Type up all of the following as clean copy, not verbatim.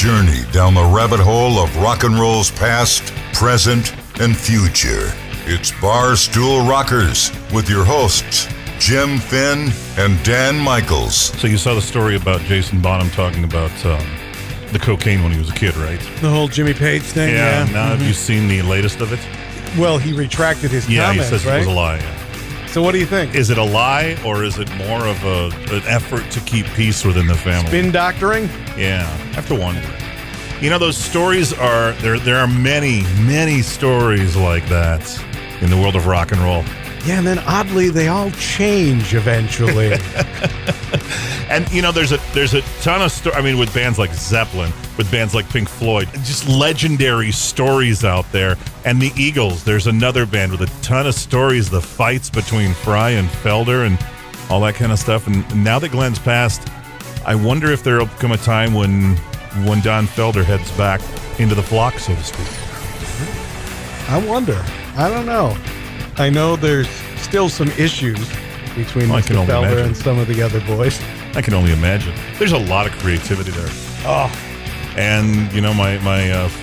journey down the rabbit hole of rock and roll's past, present, and future. It's Barstool Rockers with your hosts, Jim Finn and Dan Michaels. So you saw the story about Jason Bonham talking about the cocaine when he was a kid, right? The whole Jimmy Page thing? Yeah. Now have you seen the latest of it? Well, he retracted his comments, Yeah, he says right? it was a lie. Yeah. So what do you think? Is it a lie, or is it more of an effort to keep peace within the family? Spin doctoring? Yeah, I have to wonder. You know, those stories are, there are many, many stories like that in the world of rock and roll. Yeah, and then oddly, they all change eventually. And, you know, there's a ton of stories, I mean, with bands like Zeppelin, with bands like Pink Floyd, just legendary stories out there. And the Eagles, there's another band with a ton of stories, the fights between Fry and Felder and all that kind of stuff. And now that Glenn's passed, I wonder if there'll come a time when Don Felder heads back into the flock, so to speak. I wonder. I don't know. I know there's still some issues between Mr. Felder and some of the other boys. I can only imagine. There's a lot of creativity there. Oh. And, you know, my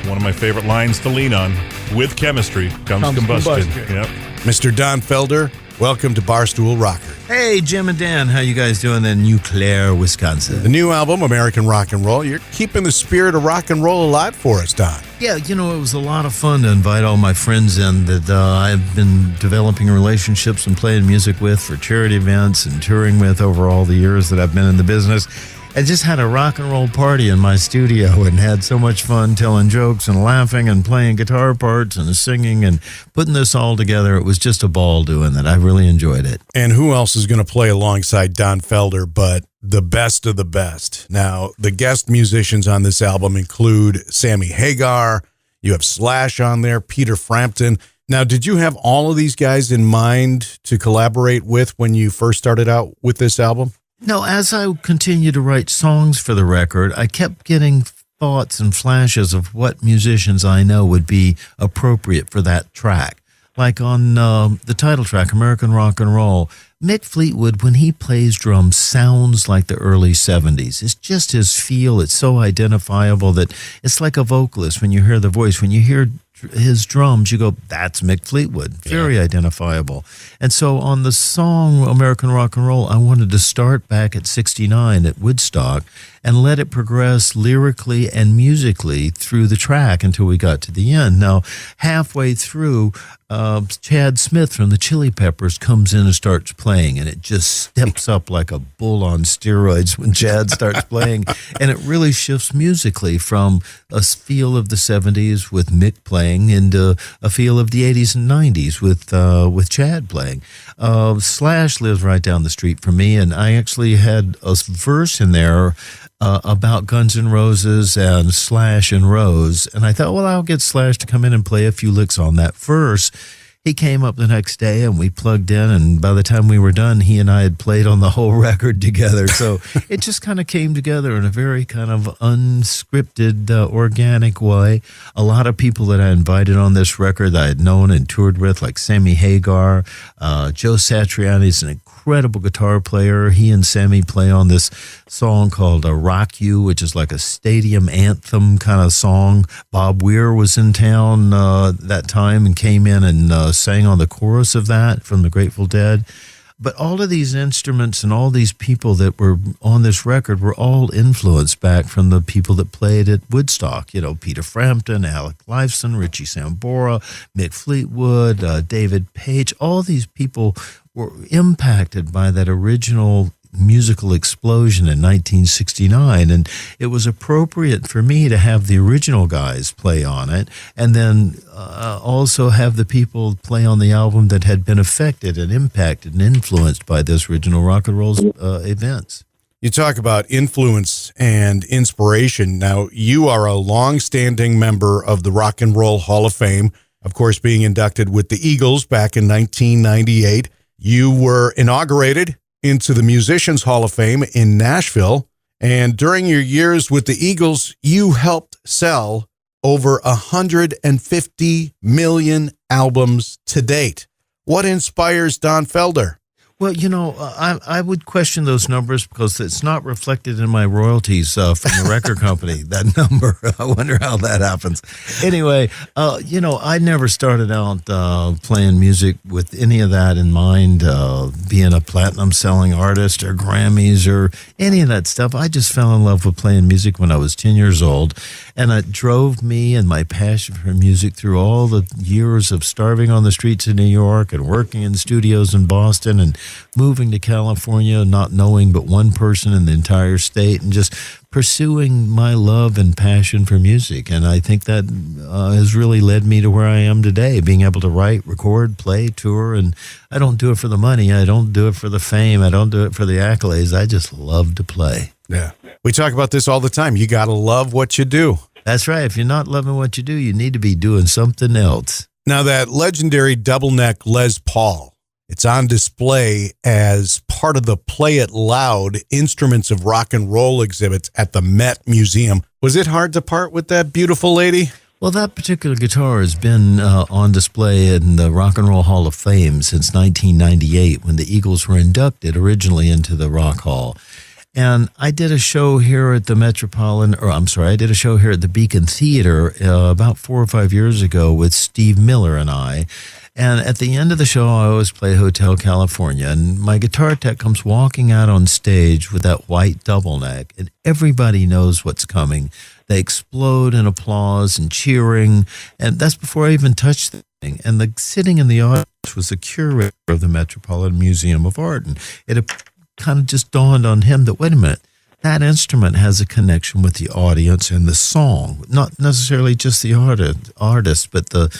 one of my favorite lines to lean on, with chemistry comes combustion. Yep. Mr. Don Felder, welcome to Barstool Rocker. Hey, Jim and Dan, how you guys doing in New Clare, Wisconsin? The new album, American Rock and Roll. You're keeping the spirit of rock and roll alive for us, Don. Yeah, you know, it was a lot of fun to invite all my friends in that I've been developing relationships and playing music with for charity events and touring with over all the years that I've been in the business. I just had a rock and roll party in my studio and had so much fun telling jokes and laughing and playing guitar parts and singing and putting this all together. It was just a ball doing that. I really enjoyed it. And who else is going to play alongside Don Felder but the best of the best? Now, the guest musicians on this album include Sammy Hagar. You have Slash on there, Peter Frampton. Now, did you have all of these guys in mind to collaborate with when you first started out with this album? No, as I continued to write songs for the record, I kept getting thoughts and flashes of what musicians I know would be appropriate for that track. Like on the title track, American Rock and Roll, Mick Fleetwood, when he plays drums, sounds like the early 70s. It's just his feel. It's so identifiable that it's like a vocalist when you hear the voice. When you hear his drums, you go, that's Mick Fleetwood. Very identifiable. And so on the song American Rock and Roll, I wanted to start back at 69 at Woodstock and let it progress lyrically and musically through the track until we got to the end. Now, halfway through, Chad Smith from the Chili Peppers comes in and starts playing, and it just steps up like a bull on steroids when Chad starts playing, and it really shifts musically from a feel of the 70s with Mick playing into a feel of the 80s and 90s with Chad playing. Slash lives right down the street from me, and I actually had a verse in there about Guns N' Roses and Slash and Rose. And I thought, well, I'll get Slash to come in and play a few licks on that verse. He came up the next day and we plugged in, and by the time we were done, he and I had played on the whole record together. So it just kind of came together in a very kind of unscripted, organic way. A lot of people that I invited on this record that I had known and toured with, like Sammy Hagar, Joe Satriani's an incredible guitar player. He and Sammy play on this song called Rock You, which is like a stadium anthem kind of song. Bob Weir was in town that time and came in and sang on the chorus of that from the Grateful Dead. But all of these instruments and all these people that were on this record were all influenced back from the people that played at Woodstock. You know, Peter Frampton, Alec Lifeson, Richie Sambora, Mick Fleetwood, David Page. All these people were impacted by that original musical explosion in 1969, and it was appropriate for me to have the original guys play on it and then also have the people play on the album that had been affected and impacted and influenced by this original rock and roll events. You talk about influence and inspiration. Now, you are a long-standing member of the Rock and Roll Hall of Fame, of course, being inducted with the Eagles back in 1998. You were inaugurated into the Musicians Hall of Fame in Nashville. And during your years with the Eagles, you helped sell over 150 million albums to date. What inspires Don Felder? Well, I would question those numbers because it's not reflected in my royalties from the record company, that number. I wonder how that happens. Anyway, I never started out playing music with any of that in mind, being a platinum selling artist or Grammys or any of that stuff. I just fell in love with playing music when I was 10 years old, and it drove me and my passion for music through all the years of starving on the streets of New York and working in studios in Boston and moving to California, not knowing but one person in the entire state, and just pursuing my love and passion for music. And I think that has really led me to where I am today, being able to write, record, play, tour. And I don't do it for the money. I don't do it for the fame. I don't do it for the accolades. I just love to play. Yeah. We talk about this all the time. You got to love what you do. That's right. If you're not loving what you do, you need to be doing something else. Now, that legendary double neck Les Paul, it's on display as part of the Play It Loud Instruments of Rock and Roll exhibits at the Met Museum. Was it hard to part with that beautiful lady? Well, that particular guitar has been on display in the Rock and Roll Hall of Fame since 1998, when the Eagles were inducted originally into the Rock Hall. And I did a show here at the I did a show here at the Beacon Theater about 4 or 5 years ago with Steve Miller and I. And at the end of the show, I always play Hotel California. And my guitar tech comes walking out on stage with that white double neck, and everybody knows what's coming. They explode in applause and cheering. And that's before I even touched the thing. And sitting in the audience was the curator of the Metropolitan Museum of Art. And it kind of just dawned on him that, wait a minute, that instrument has a connection with the audience and the song, not necessarily just the artist, but the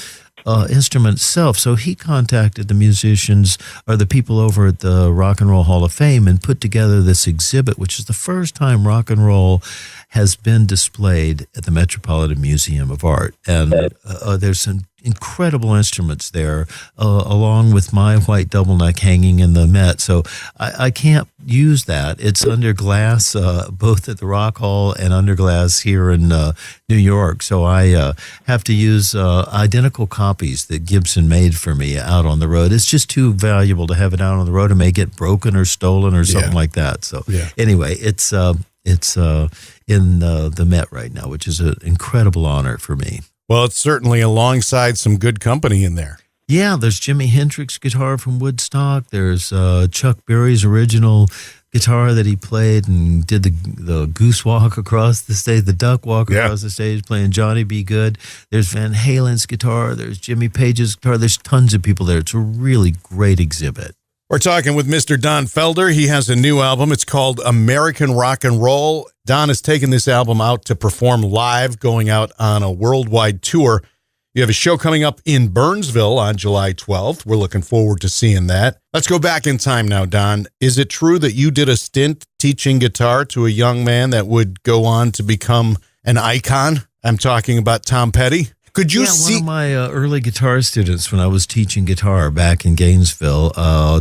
instrument itself. So he contacted the musicians or the people over at the Rock and Roll Hall of Fame and put together this exhibit, which is the first time rock and roll has been displayed at the Metropolitan Museum of Art. And there's some incredible instruments there, along with my white double neck hanging in the Met. So I can't use that. It's under glass, both at the Rock Hall and under glass here in New York. So I have to use identical copies that Gibson made for me out on the road. It's just too valuable to have it out on the road. It may get broken or stolen or something like that. So anyway, it's in the Met right now, which is an incredible honor for me. Well, it's certainly alongside some good company in there. Yeah, there's Jimi Hendrix guitar from Woodstock. There's Chuck Berry's original guitar that he played and did the goose walk across the stage, the duck walk across the stage, playing Johnny B. Good. There's Van Halen's guitar. There's Jimmy Page's guitar. There's tons of people there. It's a really great exhibit. We're talking with Mr. Don Felder. He has a new album. It's called American Rock and Roll. Don has taken this album out to perform live, going out on a worldwide tour. You have a show coming up in Burnsville on July 12th. We're looking forward to seeing that. Let's go back in time now, Don. Is it true that you did a stint teaching guitar to a young man that would go on to become an icon? I'm talking about Tom Petty. Could you see one of my early guitar students when I was teaching guitar back in Gainesville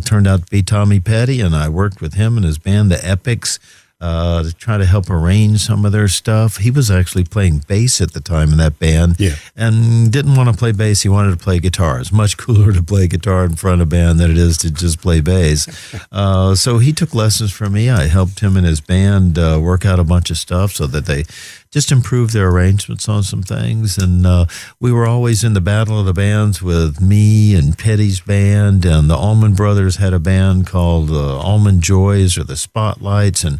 turned out to be Tommy Petty, and I worked with him and his band, the Epics, to try to help arrange some of their stuff. He was actually playing bass at the time in that band and didn't want to play bass. He wanted to play guitar. It's much cooler to play guitar in front of a band than it is to just play bass. So he took lessons from me. I helped him and his band work out a bunch of stuff so that they just improved their arrangements on some things. And we were always in the battle of the bands with me and Petty's band, and the Allman Brothers had a band called Allman Joys or the Spotlights, and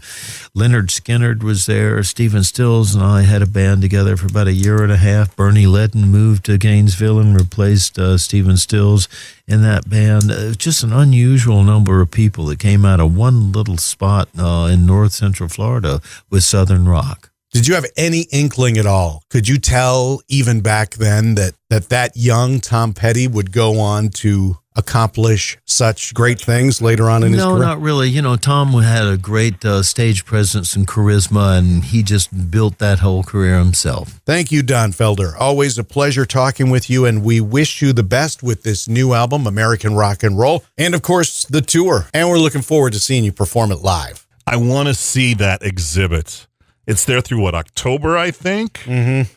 Leonard Skinnard was there. Stephen Stills and I had a band together for about a year and a half. Bernie Ledden moved to Gainesville and replaced Stephen Stills in that band. It was just an unusual number of people that came out of one little spot in north central Florida with Southern rock. Did you have any inkling at all? Could you tell even back then that young Tom Petty would go on to accomplish such great things later on in his career? No, not really. You know, Tom had a great stage presence and charisma, and he just built that whole career himself. Thank you, Don Felder. Always a pleasure talking with you, and we wish you the best with this new album, American Rock and Roll, and of course, the tour. And we're looking forward to seeing you perform it live. I want to see that exhibit. It's there through, October, I think? Mm-hmm.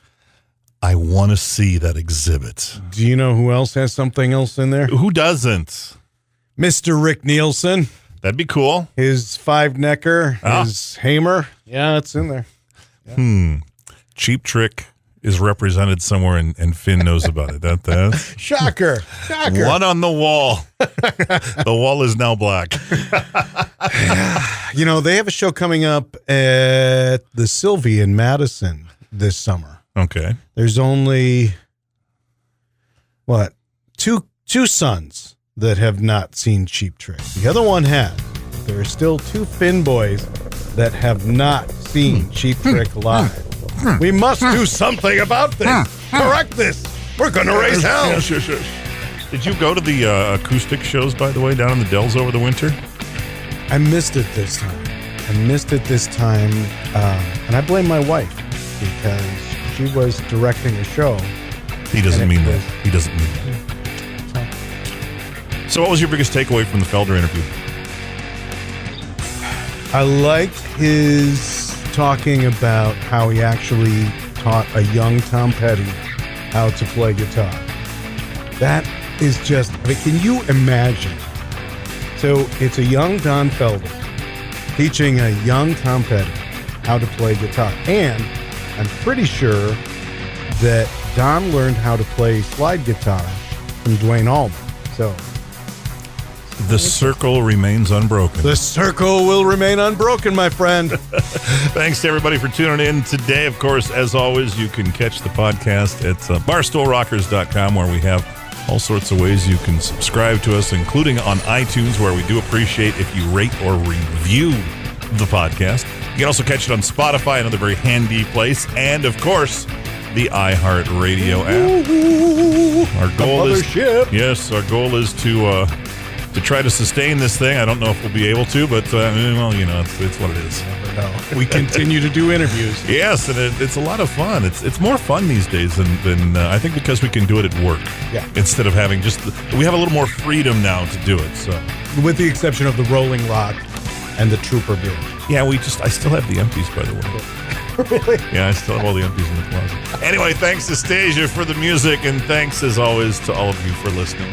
I want to see that exhibit. Do you know who else has something else in there? Who doesn't? Mr. Rick Nielsen. That'd be cool. His 5-necker, his Hamer. Yeah, it's in there. Yeah. Cheap Trick is represented somewhere, and Finn knows about it. That Shocker. One on the wall. The wall is now black. You know, they have a show coming up at the Sylvie in Madison this summer. Okay. There's only, two sons that have not seen Cheap Trick. The other one has. There are still 2 Finn boys that have not seen Cheap Trick live. We must do something about this. Correct this. We're going to raise hell. Yeah, sure. Did you go to the acoustic shows, by the way, down in the Dells over the winter? I missed it this time. And I blame my wife because she was directing a show. He doesn't mean that. He doesn't mean that. So what was your biggest takeaway from the Felder interview? I liked his talking about how he actually taught a young Tom Petty how to play guitar. That is just, can you imagine? So it's a young Don Felder teaching a young Tom Petty how to play guitar. And I'm pretty sure that Don learned how to play slide guitar from Dwayne Allman. So the circle remains unbroken. The circle will remain unbroken, my friend. Thanks to everybody for tuning in today. Of course, as always, you can catch the podcast at barstoolrockers.com, where we have all sorts of ways you can subscribe to us, including on iTunes, where we do appreciate if you rate or review the podcast. You can also catch it on Spotify, another very handy place, and of course, the iHeartRadio app. Our goal is to try to sustain this thing. I don't know if we'll be able to, but it's what it is. We continue to do interviews. Yes, and it's a lot of fun. It's more fun these days than I think, because we can do it at work. Yeah. Instead of having we have a little more freedom now to do it. So, with the exception of the Rolling Rock and the Trooper beer. Yeah, I still have the empties, by the way. Really? Yeah, I still have all the empties in the closet. Anyway, thanks to Stasia for the music, and thanks as always to all of you for listening.